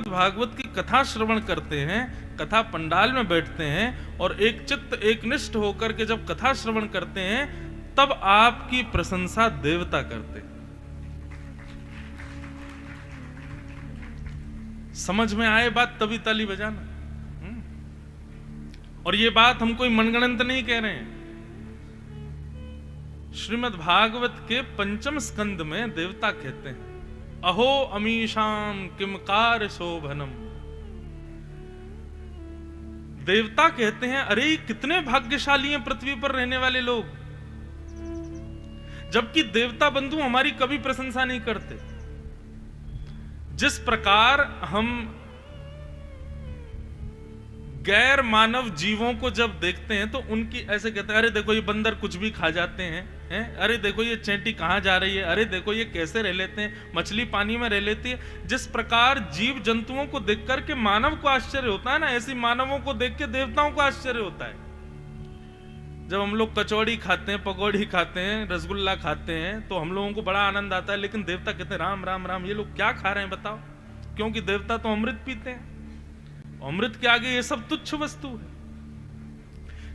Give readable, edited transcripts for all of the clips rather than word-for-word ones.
भागवत की कथा श्रवण करते हैं, कथा पंडाल में बैठते हैं और एक चित्त एक निष्ठ होकर के जब कथा श्रवण करते हैं, तब आपकी प्रशंसा देवता करते हैं। समझ में आए बात तभी ताली बजाना। और ये बात हम कोई मनगढ़ंत नहीं कह रहे हैं। श्रीमद् भागवत के पंचम स्कंद में देवता कहते हैं, अहो अमीशाम किमकार शोभनम। देवता कहते हैं, अरे कितने भाग्यशाली हैं पृथ्वी पर रहने वाले लोग। जबकि देवता बंधु हमारी कभी प्रशंसा नहीं करते। जिस प्रकार हम गैर मानव जीवों को जब देखते हैं तो उनकी ऐसे कहते हैं, अरे देखो ये बंदर कुछ भी खा जाते हैं, अरे देखो ये चैंटी कहां जा रही है, अरे देखो ये कैसे रह लेते हैं, मछली पानी में रह लेती है। जिस प्रकार जीव जंतुओं को देख करके मानव को आश्चर्य होता है ना, ऐसी मानवों को देख के देवताओं को आश्चर्य होता है। जब हम लोग कचौड़ी खाते हैं, पकौड़ी खाते हैं, रसगुल्ला खाते हैं तो हम लोगों को बड़ा आनंद आता है, लेकिन देवता कहते हैं राम राम राम, ये लोग क्या खा रहे हैं बताओ। क्योंकि देवता तो अमृत पीते हैं, अमृत के आगे ये सब तुच्छ वस्तु है।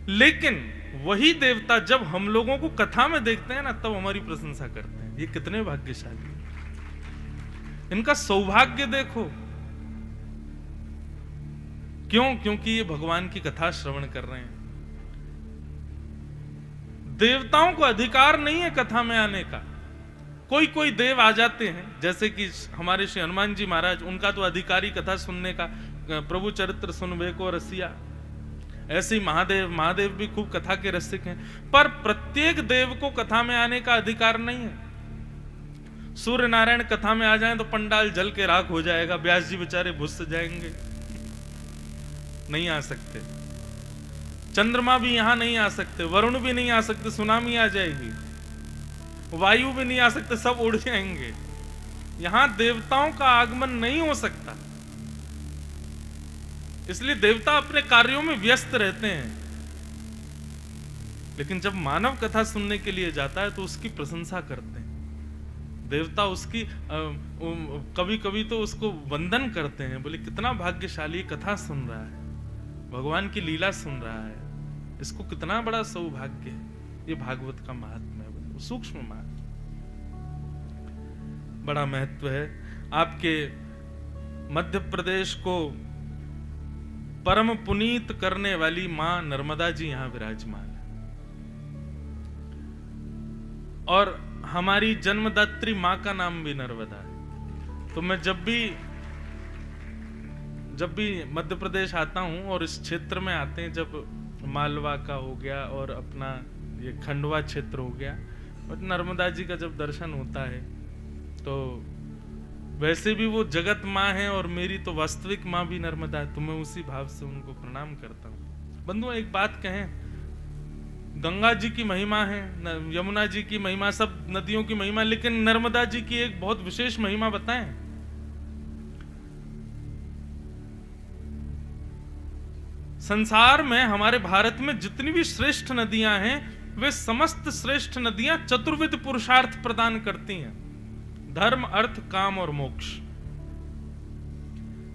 लेकिन वही देवता जब हम लोगों को कथा में देखते हैं ना, तब हमारी प्रशंसा करते हैं। ये कितने भाग्यशाली, इनका सौभाग्य देखो। क्यों? क्योंकि ये भगवान की कथा श्रवण कर रहे हैं। देवताओं को अधिकार नहीं है कथा में आने का। कोई कोई देव आ जाते हैं, जैसे कि हमारे श्री हनुमान जी महाराज, उनका तो अधिकारी कथा सुनने का, प्रभु चरित्र सुनवे को रसिया। ऐसे ही महादेव भी खूब कथा के रसिक हैं, पर प्रत्येक देव को कथा में आने का अधिकार नहीं है। सूर्य नारायण कथा में आ जाएं तो पंडाल जल के राख हो जाएगा, व्यास जी बेचारे भुस जाएंगे, नहीं आ सकते। चंद्रमा भी यहां नहीं आ सकते, वरुण भी नहीं आ सकते, सुनामी आ जाएगी, वायु भी नहीं आ सकते, सब उड़ जाएंगे। यहां देवताओं का आगमन नहीं हो सकता, इसलिए देवता अपने कार्यों में व्यस्त रहते हैं। लेकिन जब मानव कथा सुनने के लिए जाता है तो उसकी प्रशंसा करते हैं देवता, उसकी कभी कभी तो उसको वंदन करते हैं, बोले कितना भाग्यशाली कथा सुन रहा है, भगवान की लीला सुन रहा है, इसको कितना बड़ा सौभाग्य है। ये भागवत का महात्म्य है, सूक्ष्म महत्व, बड़ा महत्व है। आपके मध्य प्रदेश को परम पुनीत करने वाली मां नर्मदा जी यहां विराजमान है, और हमारी जन्मदात्री मां का नाम भी नर्मदा है। तो मैं जब भी मध्य प्रदेश आता हूं और इस क्षेत्र में आते हैं, जब मालवा का हो गया और अपना ये खंडवा क्षेत्र हो गया, और नर्मदा जी का जब दर्शन होता है तो वैसे भी वो जगत माँ है और मेरी तो वास्तविक माँ भी नर्मदा है, तो मैं उसी भाव से उनको प्रणाम करता हूँ। बंधुओं एक बात कहें, गंगा जी की महिमा है, यमुना जी की महिमा, सब नदियों की महिमा, लेकिन नर्मदा जी की एक बहुत विशेष महिमा बताएं। संसार में हमारे भारत में जितनी भी श्रेष्ठ नदियां हैं, वे समस्त श्रेष्ठ नदियां चतुर्विध पुरुषार्थ प्रदान करती हैं, धर्म अर्थ काम और मोक्ष।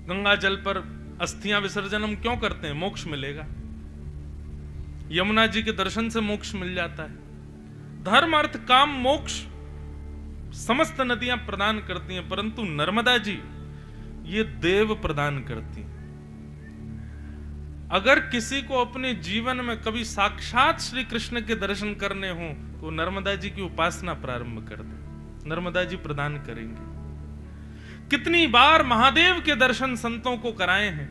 गंगा जल पर अस्थियां विसर्जन हम क्यों करते हैं? मोक्ष मिलेगा। यमुना जी के दर्शन से मोक्ष मिल जाता है। धर्म अर्थ काम मोक्ष समस्त नदियां प्रदान करती हैं, परंतु नर्मदा जी ये देव प्रदान करती हैं। अगर किसी को अपने जीवन में कभी साक्षात श्री कृष्ण के दर्शन करने हो तो नर्मदा जी की उपासना प्रारंभ कर दे, नर्मदा जी प्रदान करेंगे। कितनी बार महादेव के दर्शन संतों को कराए हैं।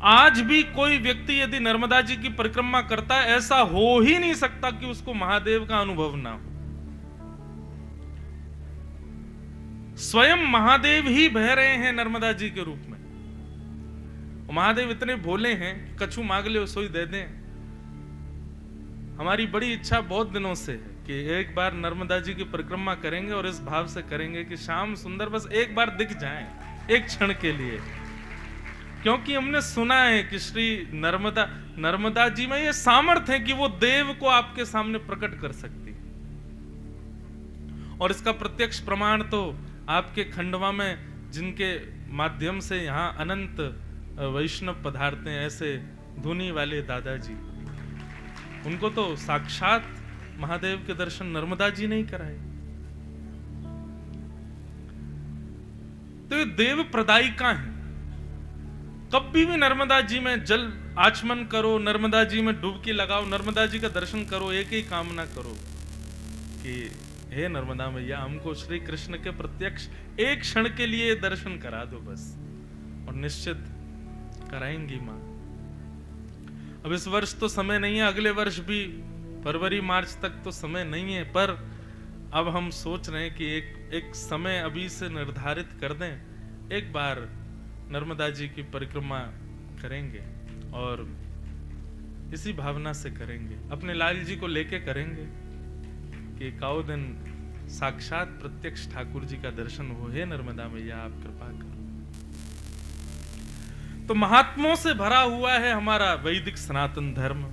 आज भी कोई व्यक्ति यदि नर्मदा जी की परिक्रमा करता है, ऐसा हो ही नहीं सकता कि उसको महादेव का अनुभव ना हो। स्वयं महादेव ही बह रहे हैं नर्मदा जी के रूप में। महादेव इतने भोले हैं कि कछु मांग ले सोई दे दें। हमारी बड़ी इच्छा बहुत दिनों से है कि एक बार नर्मदा जी की परिक्रमा करेंगे, और इस भाव से करेंगे कि श्याम सुंदर बस एक बार दिख जाएं, एक क्षण के लिए। क्योंकि हमने सुना है कि श्री नर्मदा जी में ये सामर्थ्य है कि वो देव को आपके सामने प्रकट कर सकती है। और इसका प्रत्यक्ष प्रमाण तो आपके खंडवा में जिनके माध्यम से यहाँ अनंत वैष्णव पधारते हैं, ऐसे धुनी वाले दादाजी। उनको तो साक्षात महादेव के दर्शन नर्मदा जी ने ही कराए। तो ये देव प्रदायिका है। कभी भी नर्मदा जी में जल आचमन करो, नर्मदा जी में डुबकी लगाओ, नर्मदा जी का दर्शन करो, एक ही कामना करो कि हे नर्मदा मैया, हमको श्री कृष्ण के प्रत्यक्ष एक क्षण के लिए दर्शन करा दो बस, और निश्चित कराएंगी मां। अब इस वर्ष तो समय नहीं है, अगले वर्ष भी फरवरी मार्च तक तो समय नहीं है, पर अब हम सोच रहे हैं कि एक समय अभी से निर्धारित कर दें, एक बार नर्मदा जी की परिक्रमा करेंगे और इसी भावना से करेंगे, अपने लाल जी को लेके करेंगे कि एकाओ दिन साक्षात प्रत्यक्ष ठाकुर जी का दर्शन हो। हे नर्मदा मैया, आप कृपा करो। तो महात्मों से भरा हुआ है हमारा वैदिक सनातन धर्म।